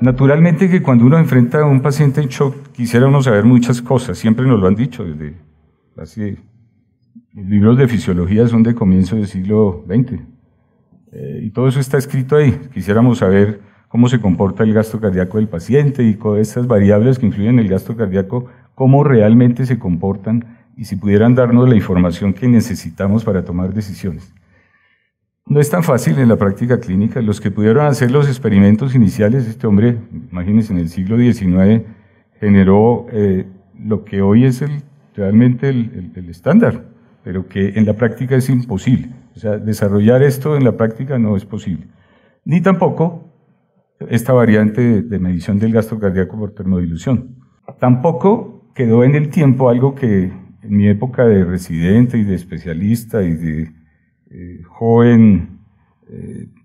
Naturalmente que cuando uno enfrenta a un paciente en shock, quisiera uno saber muchas cosas, siempre nos lo han dicho, desde hace... Los libros de fisiología son de comienzo del siglo XX, y todo eso está escrito ahí. Quisiéramos saber cómo se comporta el gasto cardíaco del paciente y con estas variables que influyen en el gasto cardíaco, cómo realmente se comportan y si pudieran darnos la información que necesitamos para tomar decisiones. No es tan fácil en la práctica clínica. Los que pudieron hacer los experimentos iniciales, este hombre, imagínense, en el siglo XIX, generó lo que hoy es realmente el estándar, pero que en la práctica es imposible. O sea, desarrollar esto en la práctica no es posible. Ni tampoco esta variante de medición del gasto cardíaco por termodilución. Tampoco quedó en el tiempo algo que en mi época de residente y de especialista y de joven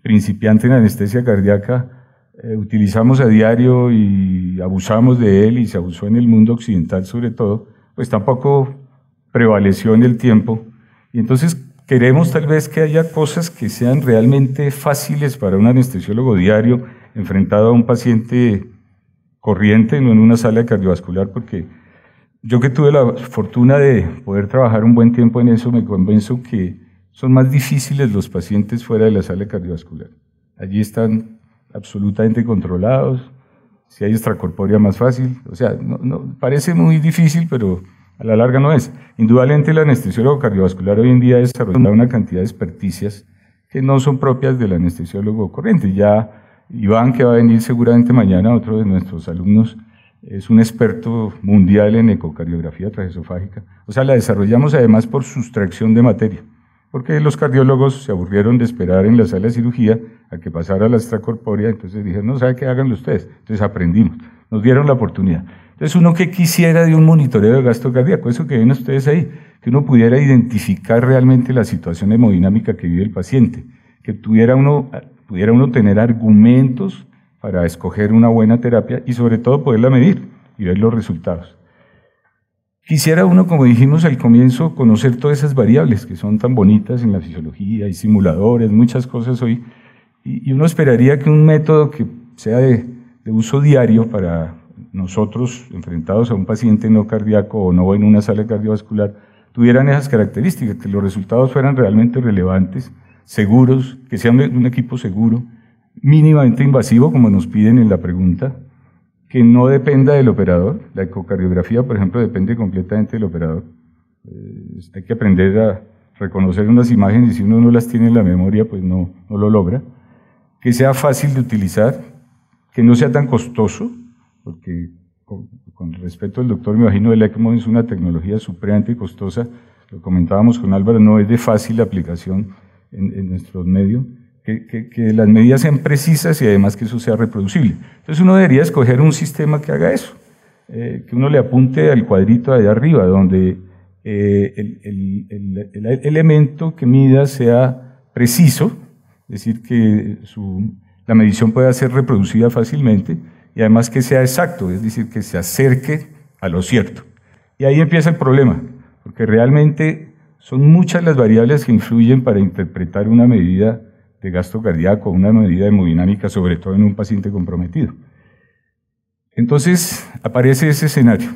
principiante en anestesia cardíaca, utilizamos a diario y abusamos de él, y se abusó en el mundo occidental sobre todo, pues tampoco prevaleció en el tiempo. Y entonces queremos tal vez que haya cosas que sean realmente fáciles para un anestesiólogo diario enfrentado a un paciente corriente, no en una sala de cardiovascular, porque yo que tuve la fortuna de poder trabajar un buen tiempo en eso, me convenzo que son más difíciles los pacientes fuera de la sala cardiovascular. Allí están absolutamente controlados, si hay extracorpórea más fácil, o sea, parece muy difícil, pero a la larga no es. Indudablemente el anestesiólogo cardiovascular hoy en día desarrolla una cantidad de experticias que no son propias del anestesiólogo corriente. Ya Iván, que va a venir seguramente mañana, otro de nuestros alumnos, es un experto mundial en ecocardiografía transesofágica. O sea, la desarrollamos además por sustracción de materia, porque los cardiólogos se aburrieron de esperar en la sala de cirugía a que pasara la extracorpórea, entonces dijeron, no, ¿sabe qué? Háganlo ustedes. Entonces aprendimos, nos dieron la oportunidad. Entonces uno que quisiera de un monitoreo de gasto cardíaco, eso que ven ustedes ahí, que uno pudiera identificar realmente la situación hemodinámica que vive el paciente, que pudiera uno tener argumentos para escoger una buena terapia y sobre todo poderla medir y ver los resultados. Quisiera uno, como dijimos al comienzo, conocer todas esas variables que son tan bonitas en la fisiología, hay simuladores, muchas cosas hoy, y uno esperaría que un método que sea de uso diario para nosotros enfrentados a un paciente no cardíaco o no en una sala cardiovascular tuvieran esas características, que los resultados fueran realmente relevantes, seguros, que sea un equipo seguro, mínimamente invasivo, como nos piden en la pregunta, que no dependa del operador. La ecocardiografía, por ejemplo, depende completamente del operador. Hay que aprender a reconocer unas imágenes y si uno no las tiene en la memoria, pues no lo logra. Que sea fácil de utilizar, que no sea tan costoso, porque con respeto al doctor, me imagino el ECMO es una tecnología supremamente costosa, lo comentábamos con Álvaro, no es de fácil aplicación en nuestros medios. Que las medidas sean precisas y además que eso sea reproducible. Entonces uno debería escoger un sistema que haga eso, que uno le apunte al cuadrito de allá arriba, donde el elemento que mida sea preciso, es decir, que la medición pueda ser reproducida fácilmente y además que sea exacto, es decir, que se acerque a lo cierto. Y ahí empieza el problema, porque realmente son muchas las variables que influyen para interpretar una medida de gasto cardíaco, una medida de hemodinámica, sobre todo en un paciente comprometido. Entonces aparece ese escenario,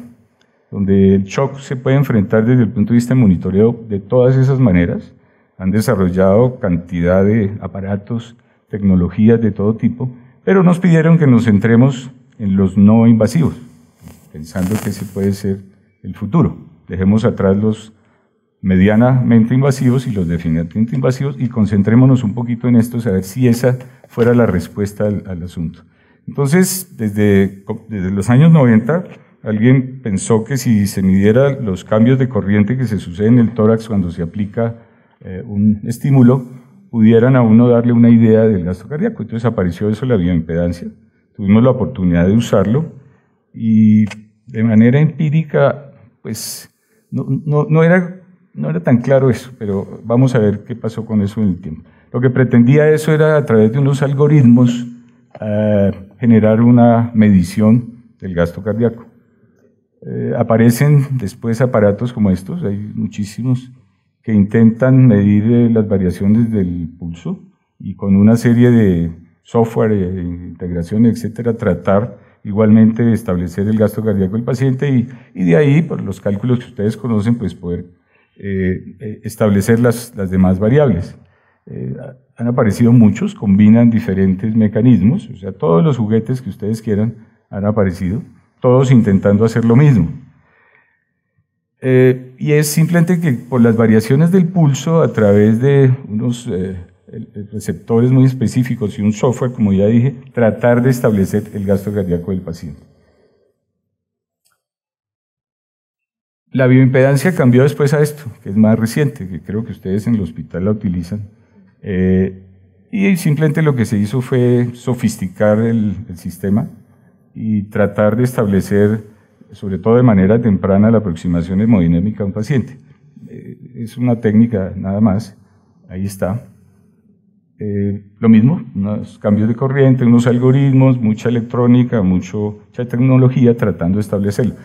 donde el shock se puede enfrentar desde el punto de vista de monitoreo de todas esas maneras. Han desarrollado cantidad de aparatos, tecnologías de todo tipo, pero nos pidieron que nos centremos en los no invasivos, pensando que ese puede ser el futuro. Dejemos atrás los medianamente invasivos y los definitivamente invasivos y concentrémonos un poquito en esto, a ver si esa fuera la respuesta al asunto. Entonces, desde los años 90, alguien pensó que si se midiera los cambios de corriente que se suceden en el tórax cuando se aplica un estímulo, pudieran a uno darle una idea del gasto cardíaco. Entonces apareció eso, la bioimpedancia, tuvimos la oportunidad de usarlo y de manera empírica, pues no era tan claro eso, pero vamos a ver qué pasó con eso en el tiempo. Lo que pretendía eso era, a través de unos algoritmos, generar una medición del gasto cardíaco. Aparecen después aparatos como estos, hay muchísimos, que intentan medir las variaciones del pulso y con una serie de software, integración, etcétera, tratar igualmente de establecer el gasto cardíaco del paciente y de ahí, por los cálculos que ustedes conocen, pues poder establecer las demás variables. Han aparecido muchos, combinan diferentes mecanismos, o sea, todos los juguetes que ustedes quieran han aparecido, todos intentando hacer lo mismo. Y es simplemente que por las variaciones del pulso a través de unos receptores muy específicos y un software, como ya dije, tratar de establecer el gasto cardíaco del paciente. La bioimpedancia cambió después a esto, que es más reciente, que creo que ustedes en el hospital la utilizan. Y simplemente lo que se hizo fue sofisticar el sistema y tratar de establecer, sobre todo de manera temprana, la aproximación hemodinámica a un paciente. Es una técnica nada más, ahí está. Lo mismo, unos cambios de corriente, unos algoritmos, mucha electrónica, mucha tecnología tratando de establecerlo.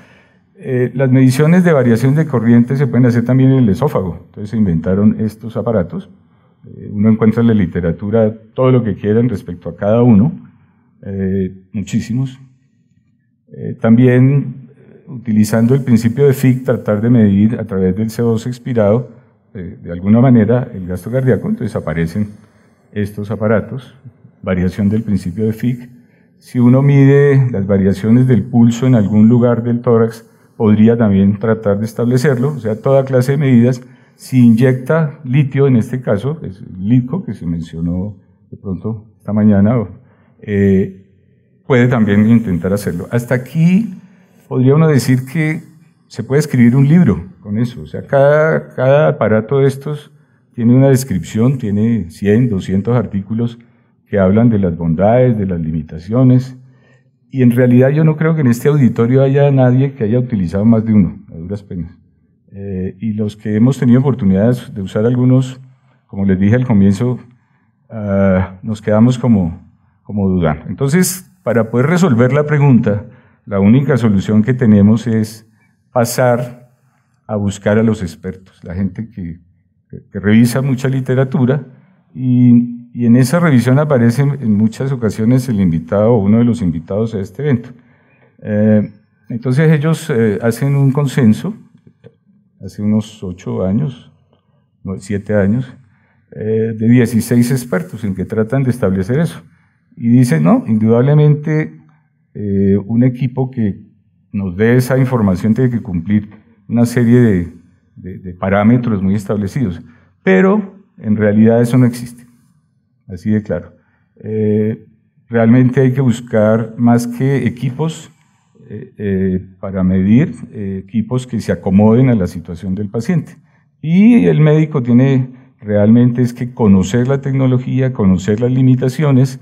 Las mediciones de variación de corriente se pueden hacer también en el esófago, entonces se inventaron estos aparatos. Uno encuentra en la literatura todo lo que quieran respecto a cada uno, muchísimos. También utilizando el principio de Fick, tratar de medir a través del CO2 expirado, de alguna manera, el gasto cardíaco, entonces aparecen estos aparatos, variación del principio de Fick. Si uno mide las variaciones del pulso en algún lugar del tórax, podría también tratar de establecerlo, o sea, toda clase de medidas. Si inyecta litio, en este caso, es el LiDCO, que se mencionó de pronto esta mañana, puede también intentar hacerlo. Hasta aquí podría uno decir que se puede escribir un libro con eso, o sea, cada aparato de estos tiene una descripción, tiene 100, 200 artículos que hablan de las bondades, de las limitaciones, y en realidad yo no creo que en este auditorio haya nadie que haya utilizado más de uno, a duras penas. Y los que hemos tenido oportunidades de usar algunos, como les dije al comienzo, nos quedamos como dudando. Entonces, para poder resolver la pregunta, la única solución que tenemos es pasar a buscar a los expertos, la gente que revisa mucha literatura y en esa revisión aparece en muchas ocasiones el invitado o uno de los invitados a este evento. Entonces ellos hacen un consenso, hace unos 8 años, 7 años, de 16 expertos en que tratan de establecer eso. Y dicen, no, indudablemente un equipo que nos dé esa información tiene que cumplir una serie de parámetros muy establecidos, pero en realidad eso no existe. Así de claro. Realmente hay que buscar más que equipos para medir, equipos que se acomoden a la situación del paciente. Y el médico tiene realmente es que conocer la tecnología, conocer las limitaciones,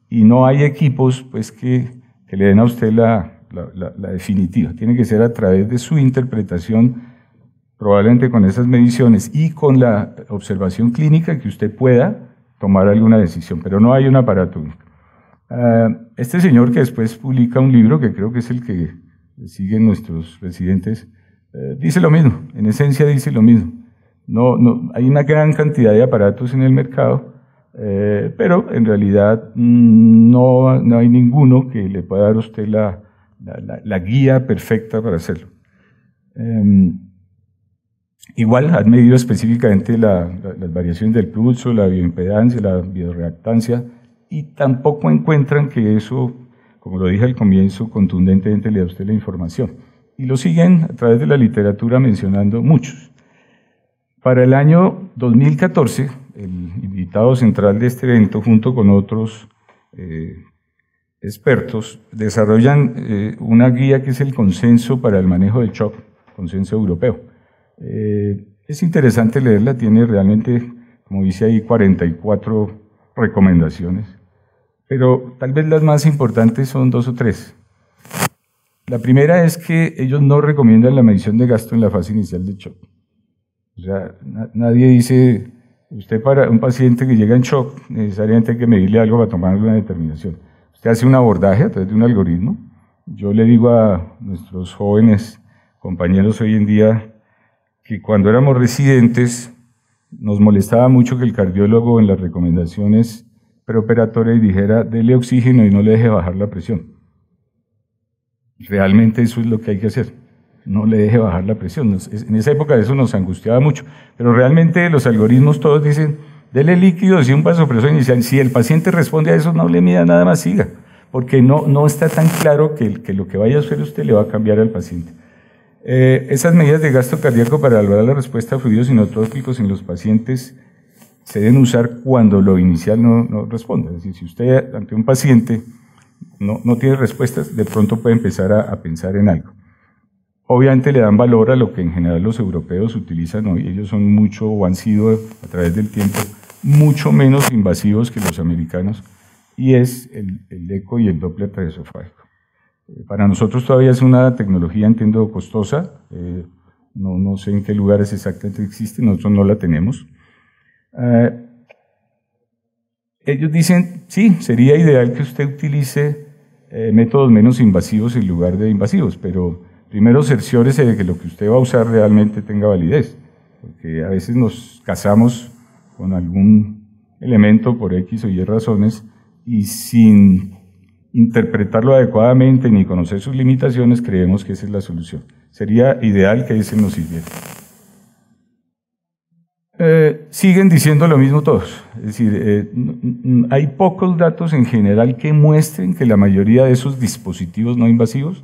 y no hay equipos pues, que le den a usted la definitiva. Tiene que ser a través de su interpretación, probablemente con esas mediciones y con la observación clínica que usted pueda tomar alguna decisión, pero no hay un aparato único. Este señor que después publica un libro, que creo que es el que siguen nuestros residentes, dice lo mismo, en esencia dice lo mismo. No, hay una gran cantidad de aparatos en el mercado, pero en realidad no hay ninguno que le pueda dar a usted la guía perfecta para hacerlo. Igual han medido específicamente las variaciones del pulso, la bioimpedancia, la bioreactancia, y tampoco encuentran que eso, como lo dije al comienzo, contundentemente le da a usted la información. Y lo siguen a través de la literatura mencionando muchos. Para el año 2014, el invitado central de este evento, junto con otros expertos, desarrollan una guía que es el consenso para el manejo del shock, consenso europeo. Es interesante leerla, tiene realmente, como dice ahí, 44 recomendaciones, pero tal vez las más importantes son 2 o 3. La primera es que ellos no recomiendan la medición de gasto en la fase inicial del shock. O sea, nadie dice, usted para un paciente que llega en shock, necesariamente hay que medirle algo para tomar una determinación. Usted hace un abordaje a través de un algoritmo. Yo le digo a nuestros jóvenes compañeros hoy en día que cuando éramos residentes nos molestaba mucho que el cardiólogo en las recomendaciones preoperatoria y dijera, dele oxígeno y no le deje bajar la presión. Realmente eso es lo que hay que hacer, no le deje bajar la presión. En esa época eso nos angustiaba mucho, pero realmente los algoritmos todos dicen, dele líquidos y un vasopresor inicial. Si el paciente responde a eso, no le mida nada más, siga, porque no está tan claro que lo que vaya a hacer usted le va a cambiar al paciente. Esas medidas de gasto cardíaco para evaluar la respuesta a fluidos inotrópicos en los pacientes se deben usar cuando lo inicial no responde. Es decir, si usted ante un paciente no tiene respuestas, de pronto puede empezar a pensar en algo. Obviamente le dan valor a lo que en general los europeos utilizan hoy. Ellos son mucho, o han sido a través del tiempo, mucho menos invasivos que los americanos, y es el eco y el Doppler transesofágico. Para nosotros todavía es una tecnología, entiendo, costosa. No sé en qué lugares exactamente existe, nosotros no la tenemos. Ellos dicen, sí, sería ideal que usted utilice métodos menos invasivos en lugar de invasivos, pero primero cerciórese de que lo que usted va a usar realmente tenga validez, porque a veces nos casamos con algún elemento por X o Y razones y sin interpretarlo adecuadamente ni conocer sus limitaciones creemos que esa es la solución. Sería ideal que ese nos sirviera. Siguen diciendo lo mismo todos, es decir, hay pocos datos en general que muestren que la mayoría de esos dispositivos no invasivos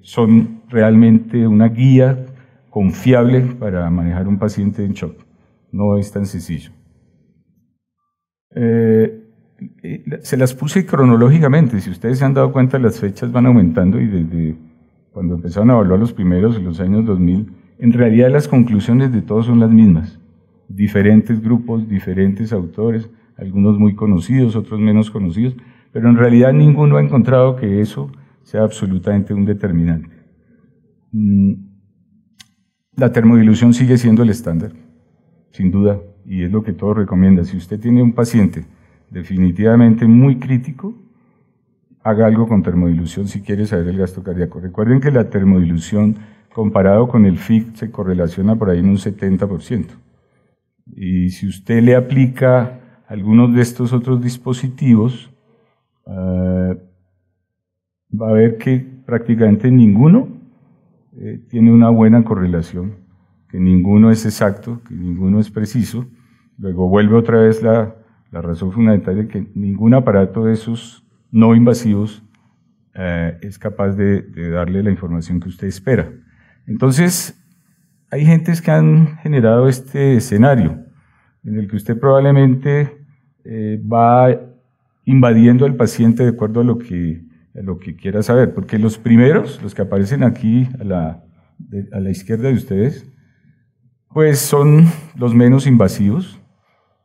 son realmente una guía confiable para manejar un paciente en shock. No es tan sencillo. Se las puse cronológicamente, si ustedes se han dado cuenta las fechas van aumentando y desde cuando empezaron a evaluar los primeros en los años 2000, en realidad las conclusiones de todos son las mismas. Diferentes grupos, diferentes autores, algunos muy conocidos, otros menos conocidos, pero en realidad ninguno ha encontrado que eso sea absolutamente un determinante. La termodilución sigue siendo el estándar, sin duda, y es lo que todos recomiendan. Si usted tiene un paciente definitivamente muy crítico, haga algo con termodilución si quiere saber el gasto cardíaco. Recuerden que la termodilución comparado con el FIC se correlaciona por ahí en un 70%. Y si usted le aplica algunos de estos otros dispositivos, va a ver que prácticamente ninguno tiene una buena correlación, que ninguno es exacto, que ninguno es preciso. Luego vuelve otra vez la razón fundamental de que ningún aparato de esos no invasivos es capaz de darle la información que usted espera. Entonces, hay gentes que han generado este escenario en el que usted probablemente va invadiendo al paciente de acuerdo a lo que quiera saber, porque los primeros, los que aparecen aquí a la izquierda de ustedes, pues son los menos invasivos,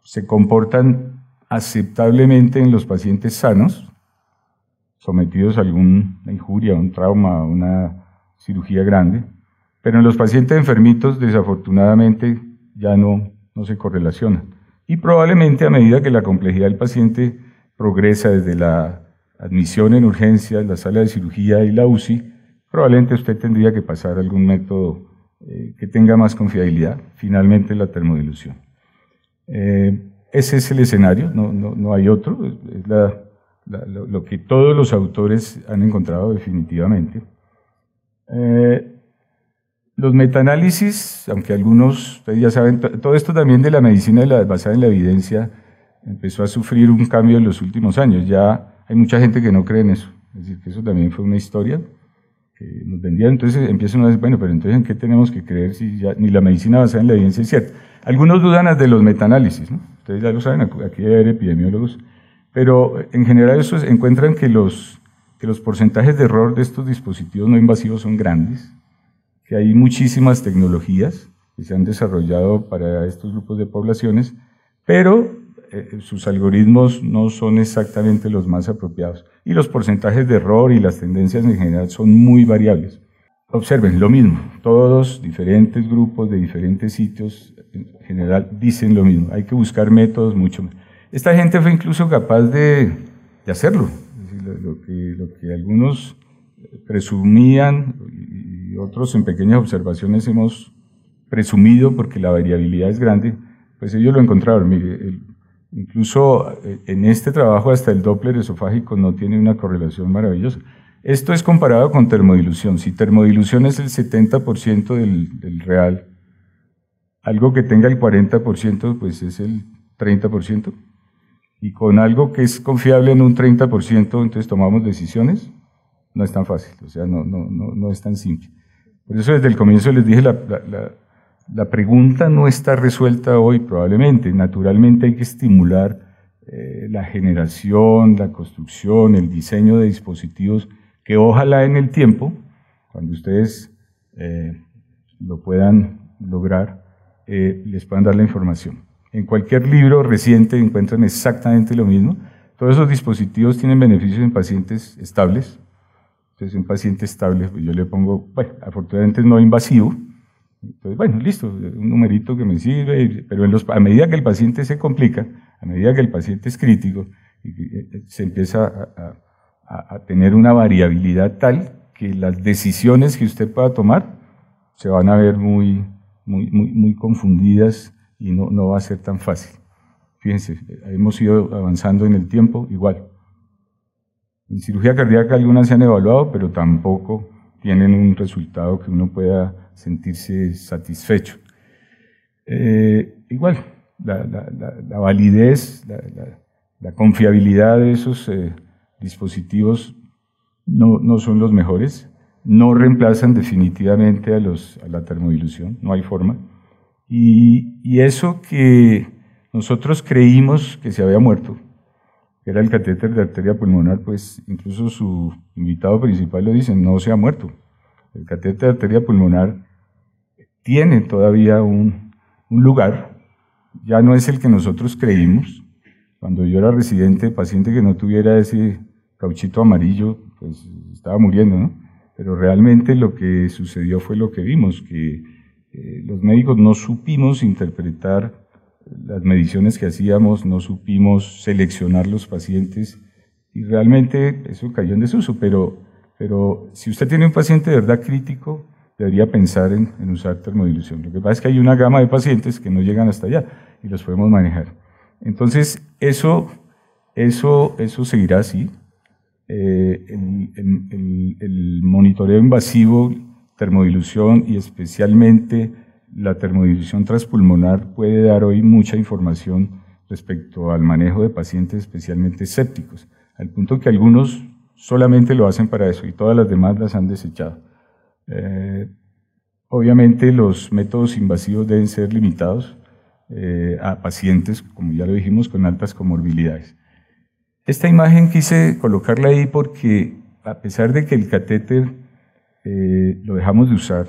se comportan aceptablemente en los pacientes sanos, sometidos a alguna injuria, un trauma, una cirugía grande, pero en los pacientes enfermitos desafortunadamente ya no se correlacionan. Y probablemente a medida que la complejidad del paciente progresa desde la admisión en urgencias, la sala de cirugía y la UCI, probablemente usted tendría que pasar algún método que tenga más confiabilidad, finalmente la termodilución. Ese es el escenario, no hay otro, es lo que todos los autores han encontrado definitivamente. Los metaanálisis, aunque algunos, ustedes ya saben, todo esto también de la medicina basada en la evidencia empezó a sufrir un cambio en los últimos años. Ya hay mucha gente que no cree en eso. Es decir, que eso también fue una historia que nos vendían. Entonces empiezan a decir, bueno, pero entonces ¿en qué tenemos que creer si ya ni la medicina basada en la evidencia es cierta? Algunos dudan de los metaanálisis, ¿no? Ustedes ya lo saben, aquí debe haber epidemiólogos. Pero en general eso encuentran que los porcentajes de error de estos dispositivos no invasivos son grandes, que hay muchísimas tecnologías que se han desarrollado para estos grupos de poblaciones, pero sus algoritmos no son exactamente los más apropiados. Y los porcentajes de error y las tendencias en general son muy variables. Observen, lo mismo, todos diferentes grupos de diferentes sitios en general dicen lo mismo, hay que buscar métodos mucho más. Esta gente fue incluso capaz de hacerlo, es decir, lo que algunos presumían y otros en pequeñas observaciones hemos presumido porque la variabilidad es grande, pues ellos lo encontraron. Mire, Incluso en este trabajo hasta el Doppler esofágico no tiene una correlación maravillosa. Esto es comparado con termodilución. Si termodilución es el 70% del real, algo que tenga el 40% pues es el 30%. Y con algo que es confiable en un 30%, entonces tomamos decisiones. No es tan fácil, o sea, no es tan simple. Por eso desde el comienzo les dije, la pregunta no está resuelta hoy probablemente. Naturalmente hay que estimular la generación, la construcción, el diseño de dispositivos que ojalá en el tiempo, cuando ustedes lo puedan lograr, les puedan dar la información. En cualquier libro reciente encuentran exactamente lo mismo. Todos esos dispositivos tienen beneficios en pacientes estables. Entonces, un paciente estable, pues yo le pongo, bueno, afortunadamente no invasivo. Entonces, bueno, listo, un numerito que me sirve, pero a medida que el paciente se complica, a medida que el paciente es crítico, se empieza a tener una variabilidad tal que las decisiones que usted pueda tomar se van a ver muy confundidas y no va a ser tan fácil. Fíjense, hemos ido avanzando en el tiempo igual. En cirugía cardíaca algunas se han evaluado, pero tampoco tienen un resultado que uno pueda sentirse satisfecho. Igual, la validez, la confiabilidad de esos dispositivos no son los mejores, no reemplazan definitivamente a la termodilución, no hay forma. Y eso que nosotros creímos que se había muerto, que era el catéter de arteria pulmonar, pues incluso su invitado principal lo dice, no se ha muerto. El catéter de arteria pulmonar tiene todavía un lugar, ya no es el que nosotros creímos. Cuando yo era residente, paciente que no tuviera ese cauchito amarillo, pues estaba muriendo, ¿no? Pero realmente lo que sucedió fue lo que vimos, que los médicos no supimos interpretar las mediciones que hacíamos, no supimos seleccionar los pacientes y realmente eso cayó en desuso, pero si usted tiene un paciente de verdad crítico, debería pensar en usar termodilución. Lo que pasa es que hay una gama de pacientes que no llegan hasta allá y los podemos manejar. Entonces, eso seguirá así. El monitoreo invasivo, termodilución y especialmente la termodilución transpulmonar puede dar hoy mucha información respecto al manejo de pacientes especialmente sépticos, al punto que algunos solamente lo hacen para eso y todas las demás las han desechado. Obviamente los métodos invasivos deben ser limitados a pacientes, como ya lo dijimos, con altas comorbilidades. Esta imagen quise colocarla ahí porque a pesar de que el catéter lo dejamos de usar,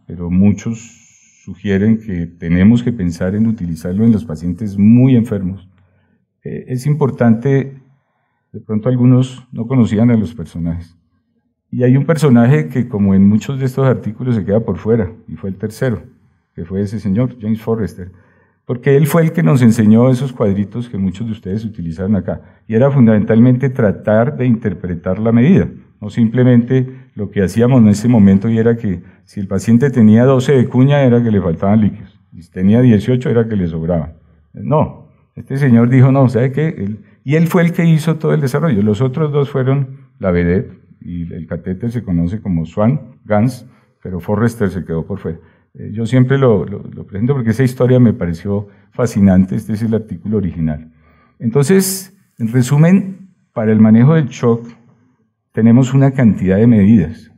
pero muchos sugieren que tenemos que pensar en utilizarlo en los pacientes muy enfermos. Es importante, de pronto algunos no conocían a los personajes. Y hay un personaje que, como en muchos de estos artículos, se queda por fuera, y fue el tercero, que fue ese señor, James Forrester, porque él fue el que nos enseñó esos cuadritos que muchos de ustedes utilizaron acá, y era fundamentalmente tratar de interpretar la medida, no simplemente lo que hacíamos en ese momento, y era que si el paciente tenía 12 de cuña, era que le faltaban líquidos, y si tenía 18, era que le sobraban. No, este señor dijo, no, ¿sabe qué? Y él fue el que hizo todo el desarrollo, los otros dos fueron la vedette, y el catéter se conoce como Swan, Gans, pero Forrester se quedó por fuera. Yo siempre lo presento porque esa historia me pareció fascinante, este es el artículo original. Entonces, en resumen, para el manejo del shock tenemos una cantidad de medidas,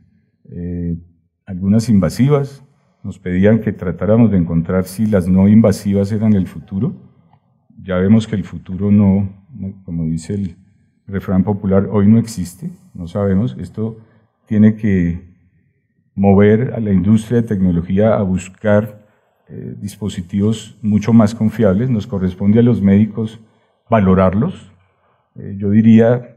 algunas invasivas, nos pedían que tratáramos de encontrar si las no invasivas eran el futuro, ya vemos que el futuro no como dice el refrán popular, hoy no existe, no sabemos, esto tiene que mover a la industria de tecnología a buscar dispositivos mucho más confiables, nos corresponde a los médicos valorarlos, yo diría,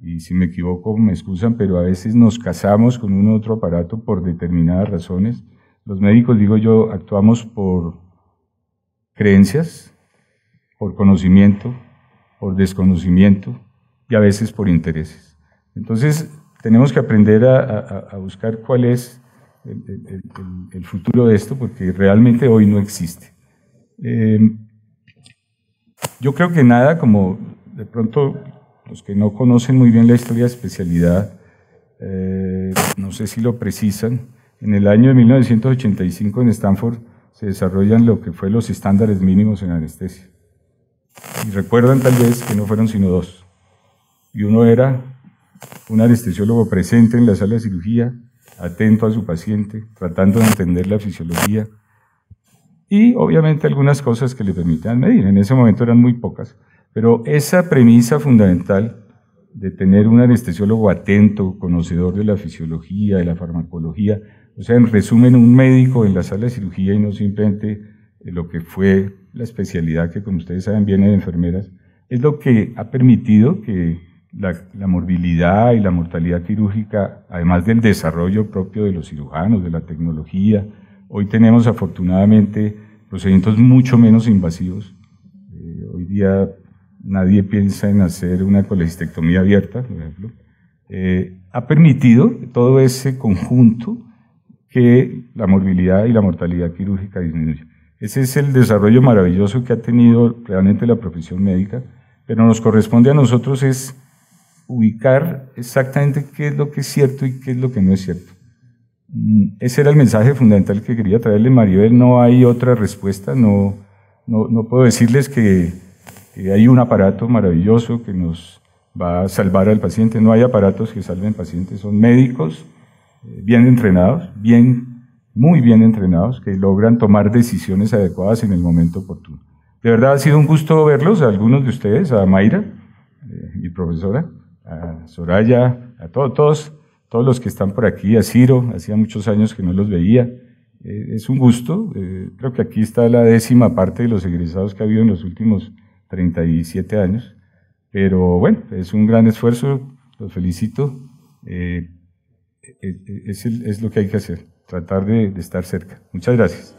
y si me equivoco me excusan, pero a veces nos casamos con un otro aparato por determinadas razones, los médicos, digo yo, actuamos por creencias, por conocimiento, por desconocimiento, y a veces por intereses. Entonces, tenemos que aprender a buscar cuál es el futuro de esto, porque realmente hoy no existe. Yo creo que nada, como de pronto los que no conocen muy bien la historia de especialidad, no sé si lo precisan, en el año de 1985 en Stanford se desarrollan lo que fue los estándares mínimos en anestesia. Y recuerdan tal vez que no fueron sino dos. Y uno era un anestesiólogo presente en la sala de cirugía, atento a su paciente, tratando de entender la fisiología, y obviamente algunas cosas que le permitan medir. En ese momento eran muy pocas, pero esa premisa fundamental de tener un anestesiólogo atento, conocedor de la fisiología, de la farmacología, o sea, en resumen, un médico en la sala de cirugía y no simplemente lo que fue la especialidad que, como ustedes saben, viene de enfermeras, es lo que ha permitido que la morbilidad y la mortalidad quirúrgica, además del desarrollo propio de los cirujanos, de la tecnología, hoy tenemos afortunadamente procedimientos mucho menos invasivos. Hoy día nadie piensa en hacer una colecistectomía abierta, por ejemplo. Ha permitido todo ese conjunto que la morbilidad y la mortalidad quirúrgica disminuya. Ese es el desarrollo maravilloso que ha tenido realmente la profesión médica, pero nos corresponde a nosotros es ubicar exactamente qué es lo que es cierto y qué es lo que no es cierto. Ese era el mensaje fundamental que quería traerle, Maribel. No hay otra respuesta, no puedo decirles que hay un aparato maravilloso que nos va a salvar al paciente. No hay aparatos que salven pacientes, son médicos bien entrenados, muy bien entrenados, que logran tomar decisiones adecuadas en el momento oportuno. De verdad ha sido un gusto verlos, a algunos de ustedes, a Mayra, mi profesora, a Soraya, a todos los que están por aquí, a Ciro, hacía muchos años que no los veía. Es un gusto, creo que aquí está la 10ª parte de los egresados que ha habido en los últimos 37 años, pero bueno, es un gran esfuerzo, los felicito, es lo que hay que hacer, tratar de estar cerca. Muchas gracias.